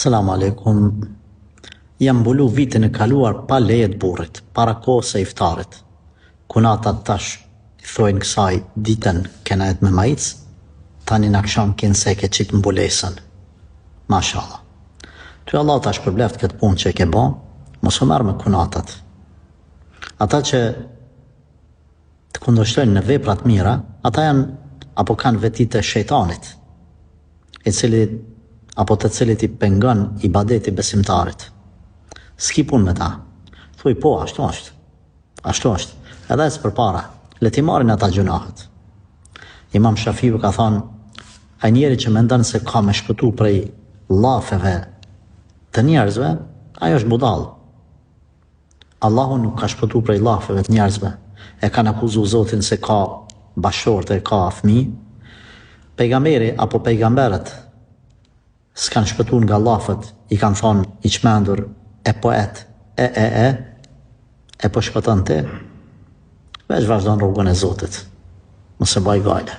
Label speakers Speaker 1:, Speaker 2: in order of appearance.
Speaker 1: Selamu alaikum. Jam mbulu vitin e kaluar pa leje të burrit, para kohës së iftarit. Kunatat tash i thojnë kësaj ditën kena me majic, tani në akşam kin se ke qit mbulesën. Mashallah. Ty Allah tash përbleft këtë punë që e ke bo, mos u merr me kunatat. Ata që të kundërshtojnë në vepra të mira, ata janë apo kanë vetit e shejtanit, apo të cilit i pengon ibadeti besimtarit. S'ki pun me ta. Thuj po, ashtu është. Edhe së përpara, le ti marrin ata gjunahet. Imam Shafiu ka thonë, ai njeri që mendon se ka me shpëtu prej llafeve të njerëzve, ai është budall. Allahu nuk ka shpëtu prej llafeve të njerëzve. E kanë akuzu Zotin se ka bashortë, ka fëmijë. Pejgamberi apo pejgamberët s'kan shpëtu nga llafet, i kanë thonë i çmendur, e poet, e po shpëton ti, veç vazhdon rrugën e Zotit. Mos e baj gale.